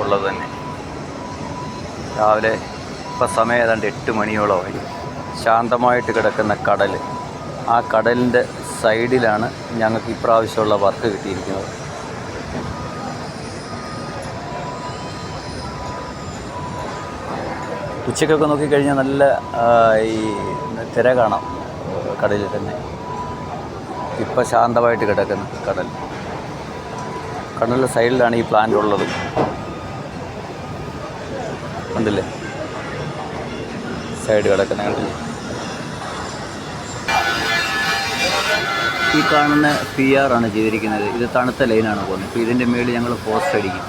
ഉള്ളത് തന്നെ. രാവിലെ ഇപ്പം സമയം ഏതാണ്ട് 8 മണിയോളമായി. ശാന്തമായിട്ട് കിടക്കുന്ന കടൽ, ആ കടലിൻ്റെ സൈഡിലാണ് ഞങ്ങൾക്ക് ഇപ്രാവശ്യമുള്ള വർക്ക് കിട്ടിയിരിക്കുന്നത്. ഉച്ചയ്ക്കൊക്കെ നോക്കിക്കഴിഞ്ഞാൽ നല്ല ഈ തിര കാണാം കടലിൽ തന്നെ. ഇപ്പം ശാന്തമായിട്ട് കിടക്കുന്ന കടൽ, കടലിൻ്റെ സൈഡിലാണ് ഈ പ്ലാന്റ് ഉള്ളത്. കണ്ടില്ലേ, സൈഡ് കിടക്കുന്ന കണ്ടില്ലേ. ഈ കാണുന്ന PR ആണ് ചെയ്തിരിക്കുന്നത്. ഇത് തണുത്ത ലൈനാണ് പോകുന്നത്. ഇപ്പോൾ ഇതിൻ്റെ മേളിൽ ഞങ്ങൾ പോസ്റ്റ് അടിക്കും.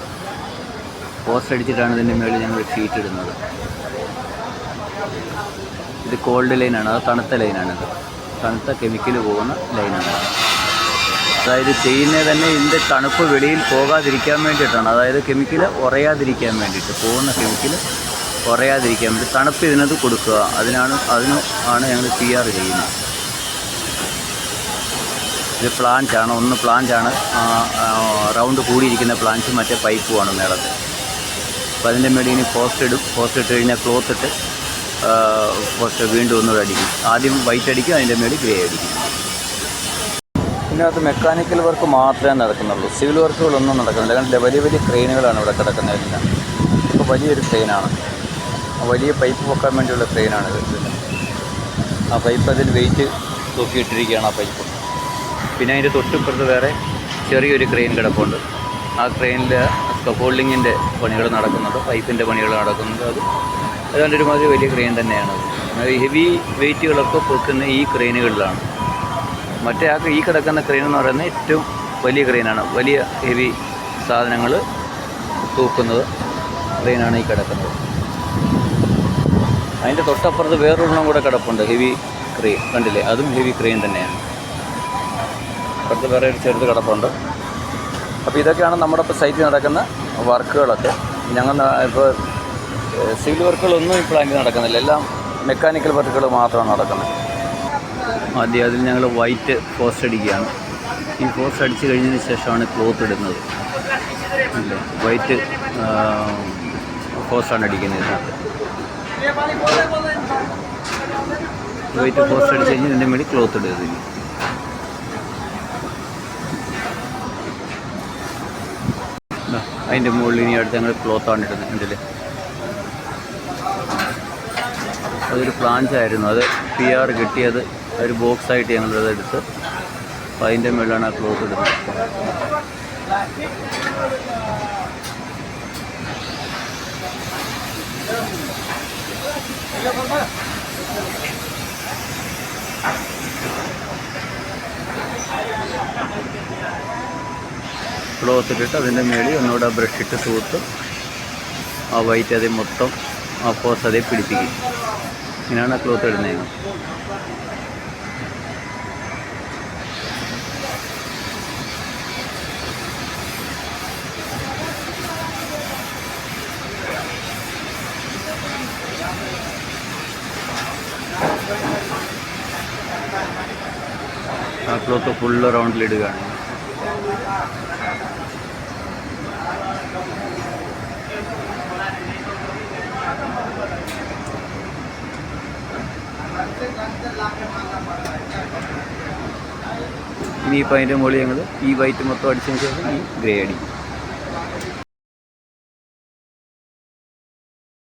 പോസ്റ്റ് അടിച്ചിട്ടാണ് ഇതിൻ്റെ മേളിൽ ഞങ്ങൾ ഷീറ്റ് ഇടുന്നത്. ഇത് കോൾഡ് ലൈനാണ്, അത് തണുത്ത ലൈനാണിത്. തണുത്ത കെമിക്കൽ പോകുന്ന ലൈനാണ്. അതായത് ചെയ്യുന്നത് തന്നെ ഇതിൻ്റെ തണുപ്പ് വെളിയിൽ പോകാതിരിക്കാൻ വേണ്ടിയിട്ടാണ്. അതായത് കെമിക്കൽ ഉറയാതിരിക്കാൻ വേണ്ടിയിട്ട്, പോകുന്ന കെമിക്കൽ ഉറയാതിരിക്കാൻ വേണ്ടി തണുപ്പ് ഇതിനകത്ത് കൊടുക്കുക. അതിന് ആണ് ഞങ്ങൾ PR ചെയ്യുന്നത്. ഇത് പ്ലാന്റാണ്, ഒന്ന് പ്ലാന്റാണ്, റൗണ്ട് കൂടിയിരിക്കുന്ന പ്ലാന്റ്സ്, മറ്റേ പൈപ്പുമാണ് മേളത്ത്. അപ്പോൾ അതിൻ്റെ മേളിൽ ഇനി പോസ്റ്റ് ഇടും. പോസ്റ്റ് ഇട്ട് കഴിഞ്ഞാൽ ക്ലോത്ത് ഇട്ട് പോസ്റ്റ് വീണ്ടും ഒന്നുകൂടെ അടിക്കും. ആദ്യം വൈറ്റ് അടിക്കും, അതിൻ്റെ മേളിൽ ഗ്രേ അടിക്കും. പിന്നെ അത് മെക്കാനിക്കൽ വർക്ക് മാത്രമേ നടക്കുന്നുള്ളൂ. സിവിൽ വർക്കുകളൊന്നും നടക്കുന്നില്ല. കാരണം വലിയ വലിയ ക്രെയിനുകളാണ് ഇവിടെ കിടക്കുന്നതെല്ലാം. ഇപ്പോൾ വലിയൊരു ക്രെയിനാണ്, വലിയ പൈപ്പ് പൊക്കാൻ വേണ്ടിയുള്ള ക്രെയിനാണ് ഇത്. ആ പൈപ്പ് അതിൽ വെയിറ്റ് തൂക്കിയിട്ടിരിക്കുകയാണ് ആ പൈപ്പ്. പിന്നെ അതിൻ്റെ തൊട്ടിപ്പുറത്ത് വേറെ ചെറിയൊരു ക്രെയിൻ കിടപ്പുണ്ട്. ആ ക്രെയിനിൽ സ്കഫോൾഡിങ്ങിൻ്റെ പണികൾ നടക്കുന്നുണ്ട്, പൈപ്പിൻ്റെ പണികൾ നടക്കുന്നുണ്ട്. അതുകൊണ്ട് ഒരുമാതിരി വലിയ ക്രെയിൻ തന്നെയാണ്. ഹെവി വെയിറ്റുകളൊക്കെ പൊക്കുന്ന ഈ ക്രെയിനുകളിലാണ്. മറ്റേ ഈ കിടക്കുന്ന ക്രെയിൻ എന്ന് പറയുന്നത് ഏറ്റവും വലിയ ക്രെയിനാണ്. വലിയ ഹെവി സാധനങ്ങൾ തൂക്കുന്നത് ക്രെയിനാണ് ഈ കിടക്കുന്നത്. അതിൻ്റെ തൊട്ടപ്പുറത്ത് വേറൊരെണ്ണം കൂടെ കിടപ്പുണ്ട്, ഹെവി ക്രെയിൻ. കണ്ടില്ലേ, അതും ഹെവി ക്രെയിൻ തന്നെയാണ്. അപ്പുറത്ത് വേറെ ഒരു ചെറുത് കിടപ്പുണ്ട്. അപ്പോൾ ഇതൊക്കെയാണ് നമ്മുടെ ഇപ്പോൾ സൈറ്റിൽ നടക്കുന്ന വർക്കുകളൊക്കെ. ഞങ്ങൾ ഇപ്പോൾ സിവിൽ വർക്കുകളൊന്നും ഈ പ്ലാന്റിൽ നടക്കുന്നില്ല. എല്ലാം മെക്കാനിക്കൽ വർക്കുകൾ മാത്രമാണ് നടക്കുന്നത്. ആദ്യം അതിൽ ഞങ്ങൾ വൈറ്റ് പോസ്റ്റ് അടിക്കുകയാണ്. ഈ പോസ്റ്റ് അടിച്ച് കഴിഞ്ഞതിന് ശേഷമാണ് ക്ലോത്ത് ഇടുന്നത്. വൈറ്റ് പോസ്റ്റാണ് അടിക്കുന്നത്. ഇതിനകത്ത് വൈറ്റ് പോസ്റ്റ് അടിച്ച് കഴിഞ്ഞ് ഇതിൻ്റെ മേളിൽ ക്ലോത്ത് ഇടുകയില്ല. അതിൻ്റെ മുകളിൽ ഇനി അടുത്ത് ഞങ്ങൾ ക്ലോത്താണ് ഇടുന്നത്. ഇതിൽ അതൊരു പ്ലാന്റ് ആയിരുന്നു, അത് PR കിട്ടിയത് ഒരു ബോക്സായിട്ട് ഞങ്ങളത് എടുത്ത് അപ്പോൾ അതിൻ്റെ മുകളിലാണ് ആ ക്ലോത്ത് ഇടുന്നത്. ക്ലോത്ത് ഇട്ടിട്ട് അതിൻ്റെ മേളിൽ ഒന്നുകൂടെ ബ്രഷ് ഇട്ട് തൂത്ത് ആ വൈറ്റ് അതേ മൊത്തം ആ പോസ്റ്റ് അതേ പിടിപ്പിക്കും. ഇങ്ങനെയാണ് ആ ക്ലോത്ത് ഇടുന്നത്. ആ ക്ലോത്ത് ഫുള്ള് റൗണ്ടിലിടുകയാണ്. ഇനിയിപ്പോൾ അതിൻ്റെ മുകളിൽ ഞങ്ങൾ ഈ വൈറ്റ് മൊത്തം അടിച്ചതിന് ശേഷം ഈ ഗ്രേ അടിക്കും.